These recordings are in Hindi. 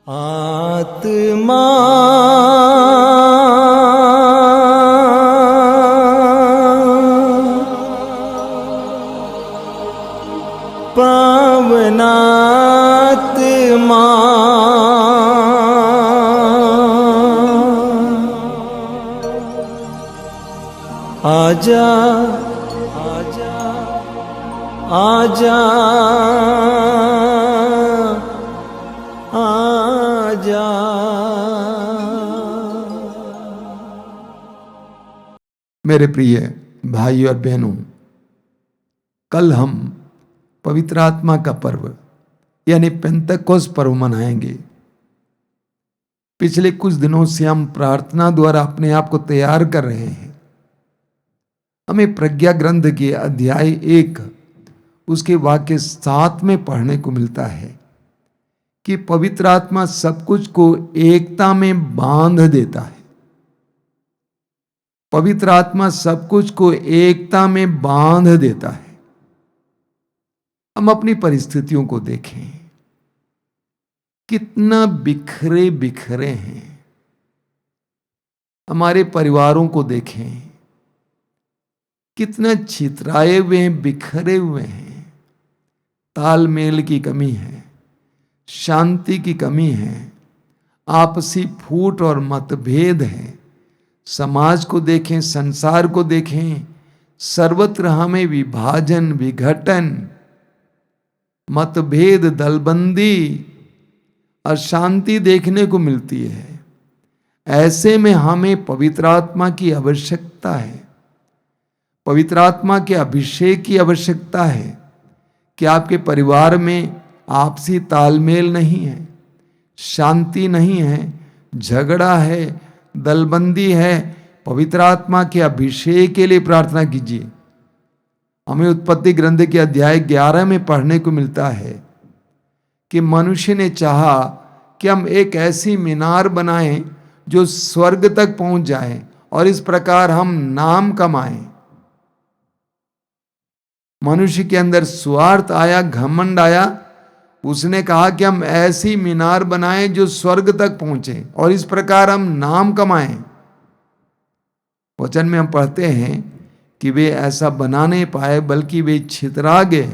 आत्मा पावनात्मा आजा आजा आजा आजा। मेरे प्रिय भाई और बहनों, कल हम पवित्र आत्मा का पर्व यानी पेंतकोस्त पर्व मनाएंगे। पिछले कुछ दिनों से हम प्रार्थना द्वारा अपने आप को तैयार कर रहे हैं। हमें प्रज्ञा ग्रंथ के अध्याय 1 उसके वाक्य 7 में पढ़ने को मिलता है कि पवित्र आत्मा सब कुछ को एकता में बांध देता है। पवित्र आत्मा सब कुछ को एकता में बांध देता है। हम अपनी परिस्थितियों को देखें, कितना बिखरे बिखरे हैं। हमारे परिवारों को देखें, कितना छितराए हुए हैं, बिखरे हुए हैं। तालमेल की कमी है, शांति की कमी है, आपसी फूट और मतभेद है। समाज को देखें, संसार को देखें, सर्वत्र हमें विभाजन, विघटन, मतभेद, दलबंदी, अशांति देखने को मिलती है। ऐसे में हमें पवित्र आत्मा की आवश्यकता है, पवित्र आत्मा के अभिषेक की आवश्यकता है। कि आपके परिवार में आपसी तालमेल नहीं है, शांति नहीं है, झगड़ा है, दलबंदी है, पवित्र आत्मा के अभिषेक के लिए प्रार्थना कीजिए। हमें उत्पत्ति ग्रंथ के अध्याय 11 में पढ़ने को मिलता है कि मनुष्य ने चाहा कि हम एक ऐसी मीनार बनाएं जो स्वर्ग तक पहुंच जाए और इस प्रकार हम नाम कमाएं। मनुष्य के अंदर स्वार्थ आया, घमंड आया। उसने कहा कि हम ऐसी मीनार बनाएं जो स्वर्ग तक पहुंचे और इस प्रकार हम नाम कमाएं। वचन में हम पढ़ते हैं कि वे ऐसा बना नहीं पाए, बल्कि वे छितरा गए।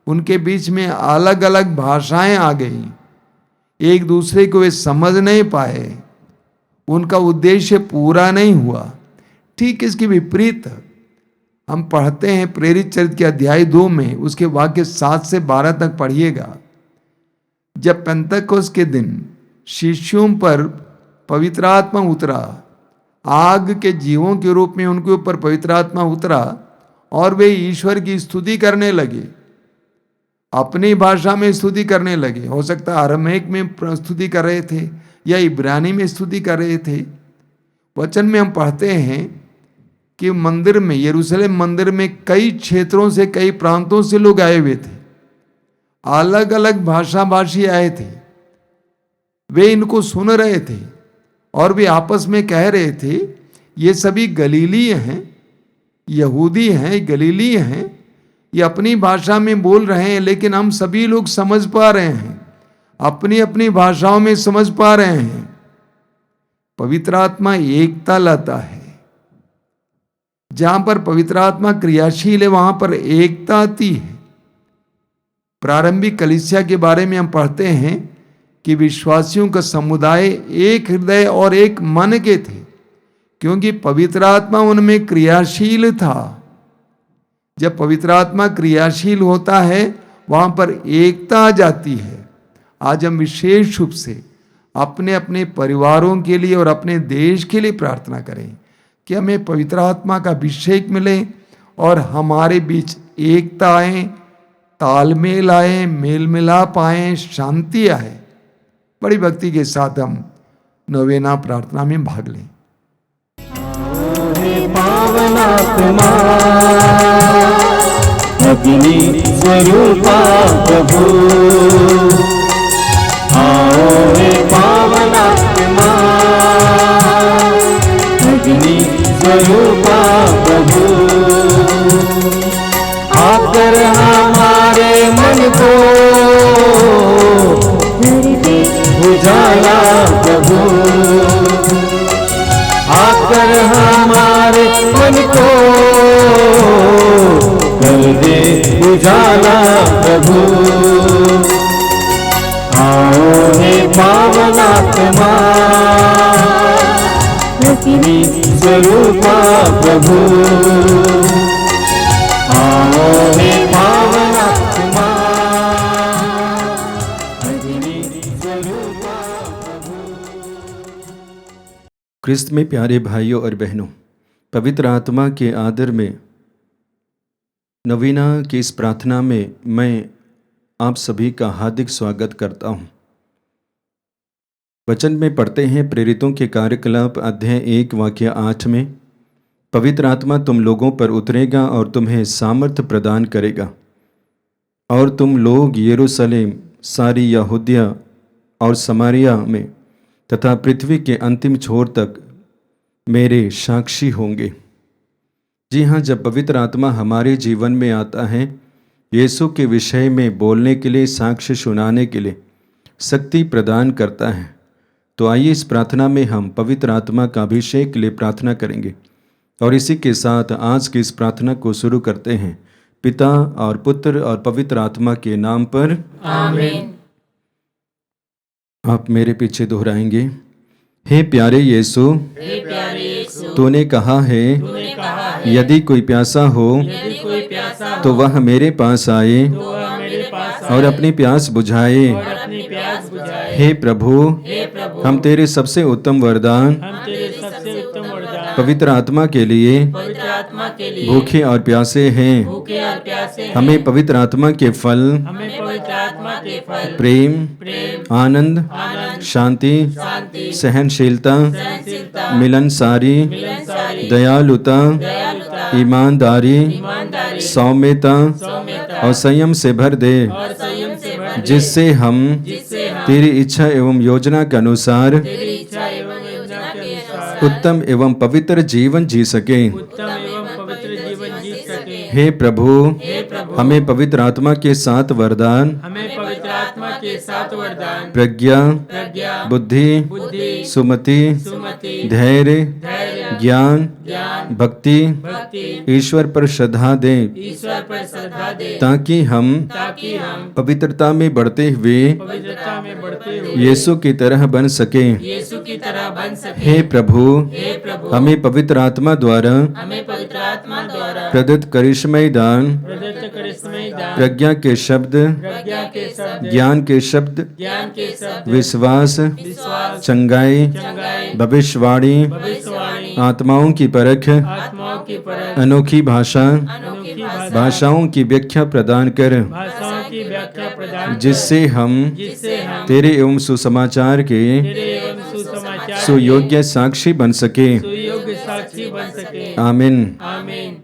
उनके बीच में अलग अलग भाषाएं आ गई, एक दूसरे को वे समझ नहीं पाए, उनका उद्देश्य पूरा नहीं हुआ। ठीक इसके विपरीत हम पढ़ते हैं प्रेरित चरित्र के अध्याय 2 में, उसके वाक्य 7 से 12 तक पढ़िएगा। जब पेंतकोस्त के दिन शिष्यों पर पवित्र आत्मा उतरा, आग के जीवों के रूप में उनके ऊपर पवित्र आत्मा उतरा और वे ईश्वर की स्तुति करने लगे, अपनी भाषा में स्तुति करने लगे। हो सकता है अरमेक में स्तुति कर रहे थे या इब्रानी में स्तुति कर रहे थे। वचन में हम पढ़ते हैं कि मंदिर में, यरूशलेम मंदिर में कई क्षेत्रों से, कई प्रांतों से लोग आए हुए थे, अलग अलग भाषा भाषी आए थे। वे इनको सुन रहे थे और वे आपस में कह रहे थे, ये सभी गलीली हैं, यहूदी हैं, गलीली हैं, ये अपनी भाषा में बोल रहे हैं, लेकिन हम सभी लोग समझ पा रहे हैं, अपनी अपनी भाषाओं में समझ पा रहे हैं। पवित्र आत्मा एकता लाता है। जहां पर पवित्र आत्मा क्रियाशील है, वहां पर एकता आती है। प्रारंभिक कलीसिया के बारे में हम पढ़ते हैं कि विश्वासियों का समुदाय एक हृदय और एक मन के थे, क्योंकि पवित्र आत्मा उनमें क्रियाशील था। जब पवित्र आत्मा क्रियाशील होता है, वहां पर एकता आ जाती है। आज हम विशेष रूप से अपने अपने परिवारों के लिए और अपने देश के लिए प्रार्थना करें कि हमें पवित्र आत्मा का अभिषेक मिले और हमारे बीच एकता आए, तालमेल आए, मेल मिलाप आए, शांति आए। बड़ी भक्ति के साथ हम नवेना प्रार्थना में भाग लें। पावनात्मा अग्नि स्वरूपा प्रभु, आओ हे पावनात्मा अग्नि स्वरूपा प्रभु, आकर हमारे मन को उजाला प्रभु, आकर हमारे मन को कर दे उजाला प्रभु। आओ हे पावन आत्मा अग्नि स्वरूपा प्रभु, आओ हे पावन आत्मा अग्नि स्वरूपा प्रभु। क्रिस्त में प्यारे भाइयों और बहनों, पवित्र आत्मा के आदर में नवीना की इस प्रार्थना में मैं आप सभी का हार्दिक स्वागत करता हूँ। वचन में पढ़ते हैं प्रेरितों के कार्यकलाप अध्याय 1 वाक्य 8 में, पवित्र आत्मा तुम लोगों पर उतरेगा और तुम्हें सामर्थ्य प्रदान करेगा और तुम लोग यरूशलेम, सारी यहूदिया और समारिया में तथा पृथ्वी के अंतिम छोर तक मेरे साक्षी होंगे। जी हाँ, जब पवित्र आत्मा हमारे जीवन में आता है, यीशु के विषय में बोलने के लिए, साक्ष्य सुनाने के लिए शक्ति प्रदान करता है। तो आइए इस प्रार्थना में हम पवित्र आत्मा का अभिषेक के लिए प्रार्थना करेंगे और इसी के साथ आज की इस प्रार्थना को शुरू करते हैं। पिता और पुत्र और पवित्र आत्मा के नाम पर आमीन। आप मेरे पीछे दोहराएंगे। हे प्यारे यीशु, हे प्यारे यीशु, तूने कहा है तूने कहा है, यदि कोई प्यासा हो यदि कोई प्यासा हो तो वह मेरे पास आए तो वह मेरे पास और आए अपनी प्यास बुझाए। और अपनी प्यास बुझाए। हे प्रभु, हे प्रभु, हम तेरे सबसे उत्तम वरदान हम तेरे सबसे उत्तम वरदान पवित्र आत्मा के लिए पवित्र आत्मा के लिए भूखे और प्यासे हैं। भूखे और प्यासे हैं। हमें पवित्र आत्मा के फल हमें पवित्र आत्मा के फल प्रेम, प्रेम, आनंद, आनंद, शांति, शांति, सहनशीलता, सहनशीलता, मिलनसारी, मिलनसारी, दयालुता, दयालुता, ईमानदारी, ईमानदारी, सौम्यता सौम्यता और संयम से भर दे, और संयम से भर दे, जिससे हम जिससे हम तेरी इच्छा एवं योजना के अनुसार तेरी इच्छा एवं योजना के अनुसार उत्तम एवं पवित्र जीवन जी सके। उत्तम एवं पवित्र जीवन जी सके। हे प्रभु, हे प्रभु, हमें पवित्र आत्मा के 7 वरदान हमें पवित्र आत्मा के 7 वरदान प्रज्ञा, प्रज्ञा, बुद्धि, बुद्धि, सुमति, सुमति, धैर्य, धैर्य, ज्ञान, ज्ञान, भक्ति, भक्ति, ईश्वर पर श्रद्धा दें, ईश्वर पर श्रद्धा दे, ताकि हम पवित्रता में बढ़ते हुए पवित्रता में बढ़ते हुए यीशु की तरह बन सके। यीशु की तरह बन सके। हे प्रभु, हे प्रभु, हमें पवित्र आत्मा द्वारा हमें पवित्र आत्मा द्वारा प्रदत्त करिश्मई दान, प्रदत्त करिश्मई दान, प्रज्ञा के शब्द, प्रज्ञा के शब्द, ज्ञान के शब्द, ज्ञान के शब्द, विश्वास, विश्वास, चंगाई, चंगाई, भविष्यवाणी, भविष्यवाणी, आत्माओं की परख, आत्माओं की परख, अनोखी भाषा, अनोखी भाषा, भाषाओं की व्याख्या प्रदान कर, भाषाओं की व्याख्या प्रदान कर, जिससे हम तेरे एवं सुसमाचार के तेरे एवं सुसमाचार सुयोग्य साक्षी बन सके। सुयोग्य साक्षी बन सके। आमीन। आमीन।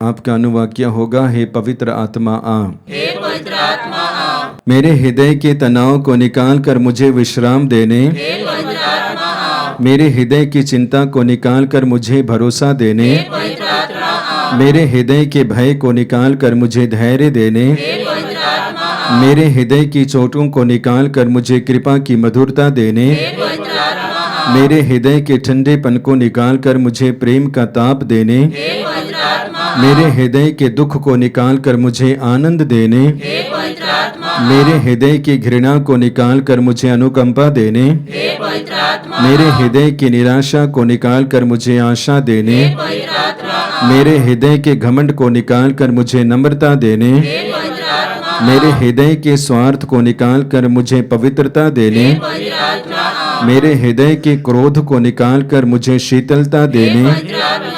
आपका अनुवाक्य होगा, हे पवित्र आत्मा आ, हे पवित्र आत्मा आ, मेरे हृदय के तनाव को निकाल कर मुझे विश्राम देने, हे पवित्र आत्मा आ, मेरे हृदय की चिंता को निकाल कर मुझे भरोसा देने, हे पवित्र आत्मा आ, मेरे हृदय के भय को निकाल कर मुझे धैर्य देने, हे पवित्र आत्मा आ, मेरे हृदय की चोटों को निकाल कर मुझे कृपा की मधुरता देने, हे पवित्र आत्मा आ, मेरे हृदय के ठंडेपन को निकाल कर मुझे प्रेम का ताप देने, हे पवित्र आत्मा आ, मेरे हृदय के दुख को निकाल कर मुझे आनंद देने, हे पवित्र आत्मा आ, मेरे हृदय की घृणा को निकाल कर मुझे अनुकंपा देने, हे पवित्र आत्मा, मेरे हृदय की निराशा को निकाल कर मुझे आशा देने, हे पवित्र आत्मा, मेरे हृदय के घमंड को निकाल कर मुझे नम्रता देने, हे पवित्र आत्मा, मेरे हृदय के स्वार्थ को निकाल कर मुझे पवित्रता देने, पवित्र आत्मा, मेरे हृदय के क्रोध को निकाल कर मुझे शीतलता देने, पवित्र आत्मा,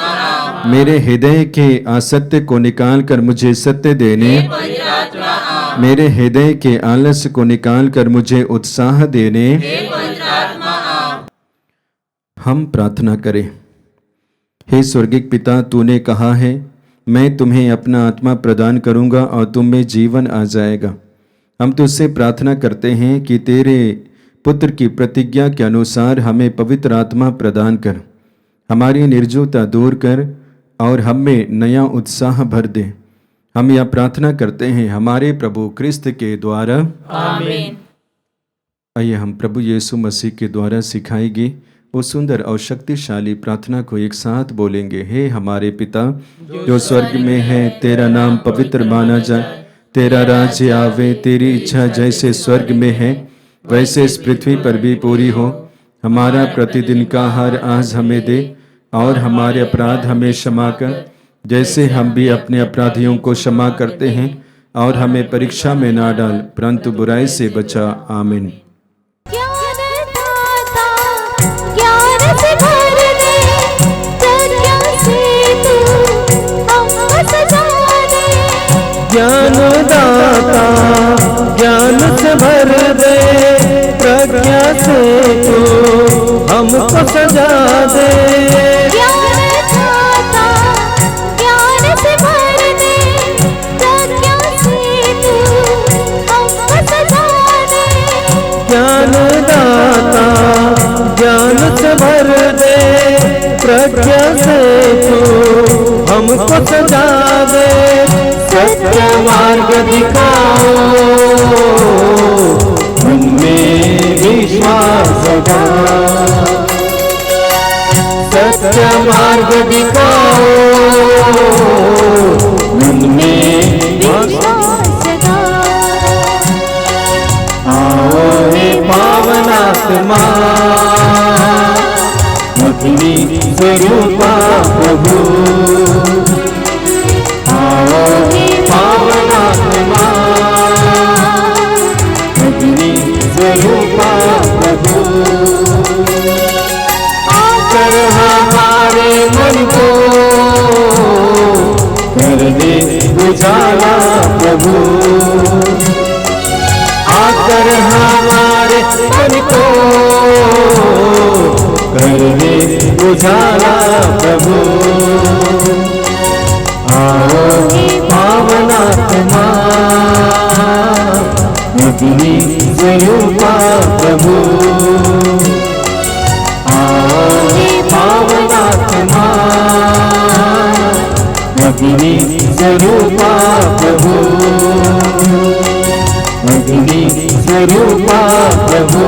मेरे हृदय के असत्य को निकाल कर मुझे सत्य देने, पवित्र आत्मा, मेरे हृदय के आलस्य को निकाल कर मुझे उत्साह देने। हे पवित्र आत्मा। हम प्रार्थना करें। हे स्वर्गिक पिता, तूने कहा है मैं तुम्हें अपना आत्मा प्रदान करूंगा और तुम में जीवन आ जाएगा। हम तुझसे प्रार्थना करते हैं कि तेरे पुत्र की प्रतिज्ञा के अनुसार हमें पवित्र आत्मा प्रदान कर, हमारी निर्जोता दूर कर और हम में नया उत्साह भर दे। हम यह प्रार्थना करते हैं हमारे प्रभु क्रिस्त के द्वारा। आमीन। आइए हम प्रभु यीशु मसीह के द्वारा सिखाई गई उस सुंदर और शक्तिशाली प्रार्थना को एक साथ बोलेंगे। हे हमारे पिता जो स्वर्ग में है, तेरा नाम पवित्र माना जाए, तेरा राज्य आवे, तेरी इच्छा जैसे स्वर्ग में है वैसे इस पृथ्वी पर भी पूरी हो। हमारा प्रतिदिन का आहार आज हमें दे, और हमारे अपराध हमें क्षमा कर जैसे हम भी अपने अपराधियों को क्षमा करते हैं, और हमें परीक्षा में ना डाल परंतु बुराई से बचा। आमीन। ज्ञानदाता ज्ञान से भर दे, प्रज्ञा से तू हमको सजा दे। ज्ञानदाता ज्ञान से भर दे, प्रज्ञा से तू हमको सजा दे। ज्ञानदाता ज्ञान से भर दे, प्रज्ञा से तू हमको सजा दे। सत्य मार्ग दिखाओ, उनमें विश्वास जगा। सत्य मार्ग दिखाओ, उनमें विश्वास जगा। आओ हे पावन आत्मा, अग्नि स्वरूपा प्रभु। आओ हे पावन आत्मा, अग्नि स्वरूपा प्रभु। आकर हमारे मन को कर दे उजाला प्रभु। आकर हमारे मन को कर दे उजाला प्रभु। आओ हे पावन आत्मा, अग्नि स्वरूपा प्रभु। आओ हे पावन आत्मा, अग्नि स्वरूपा प्रभु। अग्नि स्वरूपा प्रभु।